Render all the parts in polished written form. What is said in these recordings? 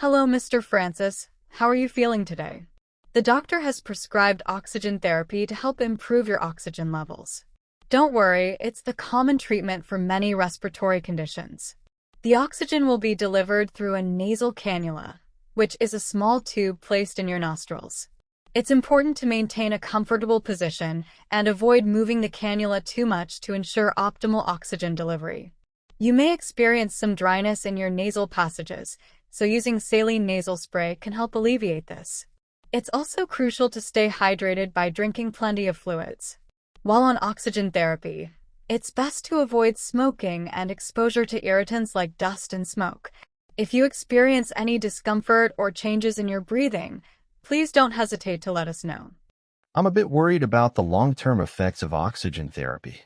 Hello, Mr. Francis. How are you feeling today? The doctor has prescribed oxygen therapy to help improve your oxygen levels. Don't worry, it's the common treatment for many respiratory conditions. The oxygen will be delivered through a nasal cannula, which is a small tube placed in your nostrils. It's important to maintain a comfortable position and avoid moving the cannula too much to ensure optimal oxygen delivery. You may experience some dryness in your nasal passages, so using saline nasal spray can help alleviate this. It's also crucial to stay hydrated by drinking plenty of fluids. While on oxygen therapy, it's best to avoid smoking and exposure to irritants like dust and smoke. If you experience any discomfort or changes in your breathing, please don't hesitate to let us know. I'm a bit worried about the long-term effects of oxygen therapy.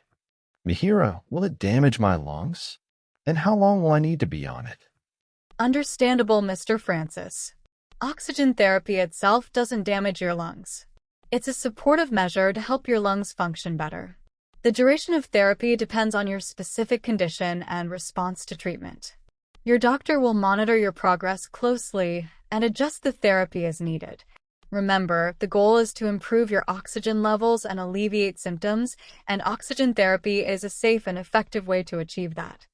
Mihira, will it damage my lungs? And how long will I need to be on it? Understandable, Mr. Francis. Oxygen therapy itself doesn't damage your lungs. It's a supportive measure to help your lungs function better. The duration of therapy depends on your specific condition and response to treatment. Your doctor will monitor your progress closely and adjust the therapy as needed. Remember, the goal is to improve your oxygen levels and alleviate symptoms, and oxygen therapy is a safe and effective way to achieve that.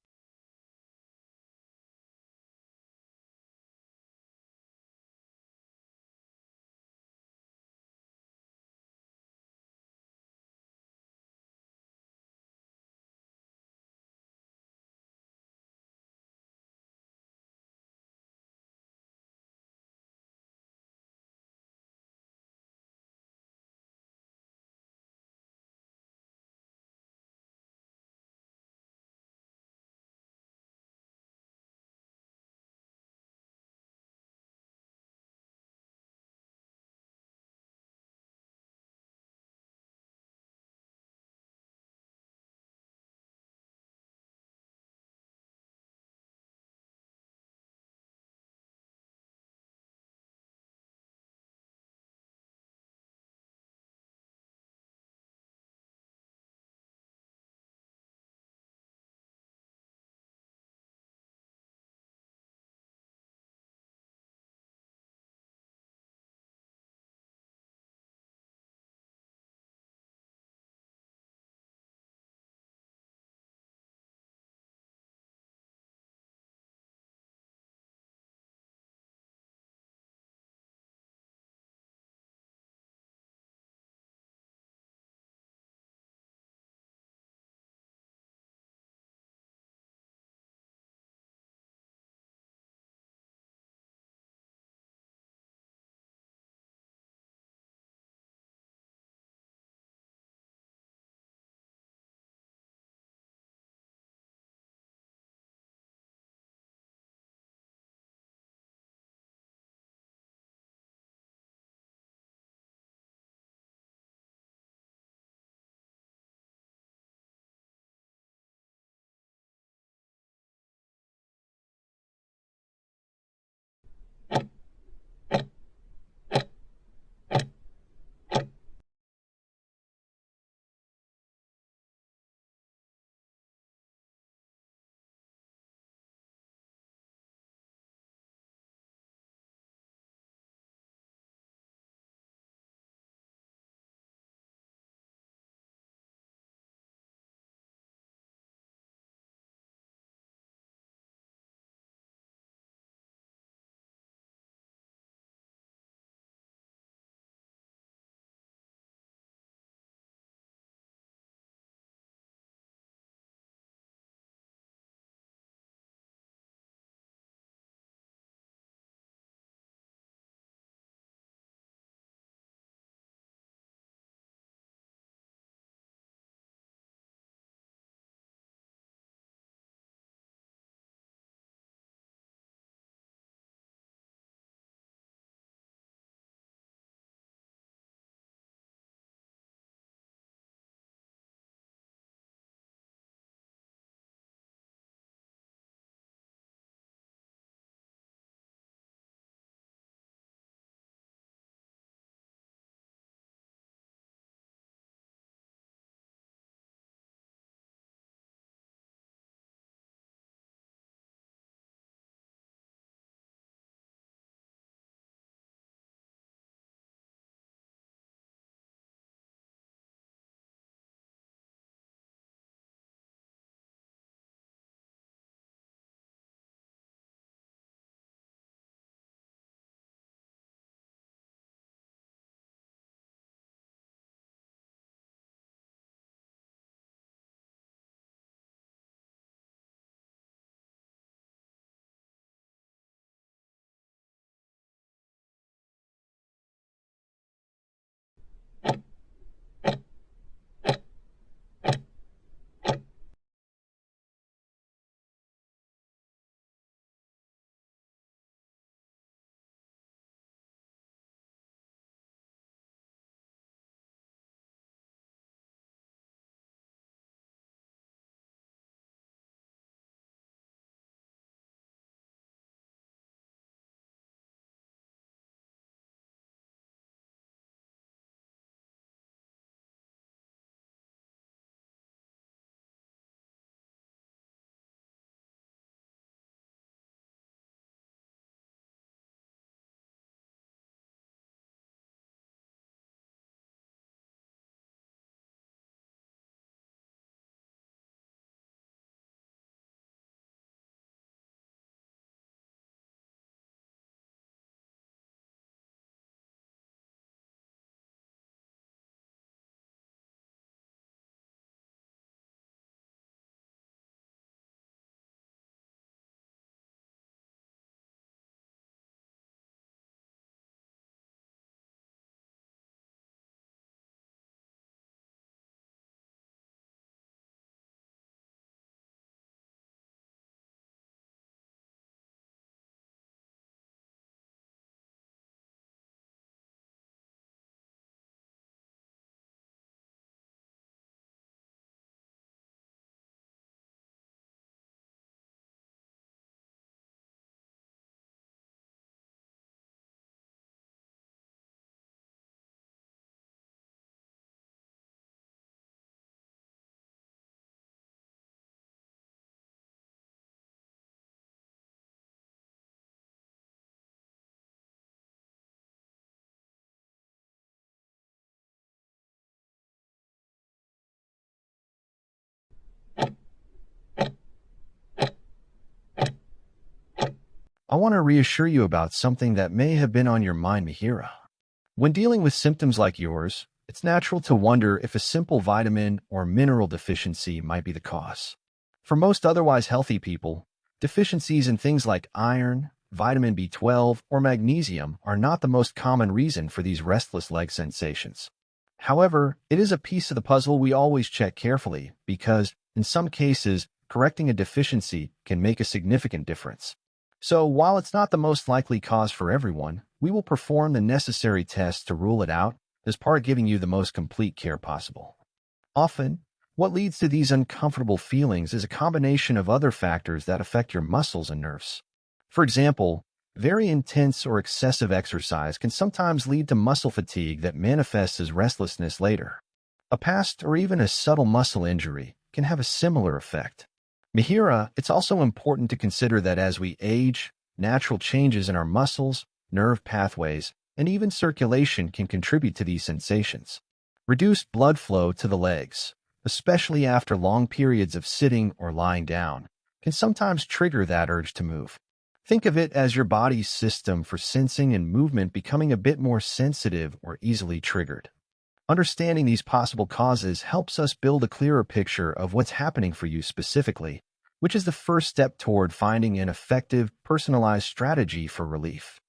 I want to reassure you about something that may have been on your mind, Mihira. When dealing with symptoms like yours, it's natural to wonder if a simple vitamin or mineral deficiency might be the cause. For most otherwise healthy people, deficiencies in things like iron, vitamin B12, or magnesium are not the most common reason for these restless leg sensations. However, it is a piece of the puzzle we always check carefully because, in some cases, correcting a deficiency can make a significant difference. So, while it's not the most likely cause for everyone, we will perform the necessary tests to rule it out as part of giving you the most complete care possible. Often, what leads to these uncomfortable feelings is a combination of other factors that affect your muscles and nerves. For example, very intense or excessive exercise can sometimes lead to muscle fatigue that manifests as restlessness later. A past or even a subtle muscle injury can have a similar effect. Mihira, it's also important to consider that as we age, natural changes in our muscles, nerve pathways, and even circulation can contribute to these sensations. Reduced blood flow to the legs, especially after long periods of sitting or lying down, can sometimes trigger that urge to move. Think of it as your body's system for sensing and movement becoming a bit more sensitive or easily triggered. Understanding these possible causes helps us build a clearer picture of what's happening for you specifically, which is the first step toward finding an effective, personalized strategy for relief.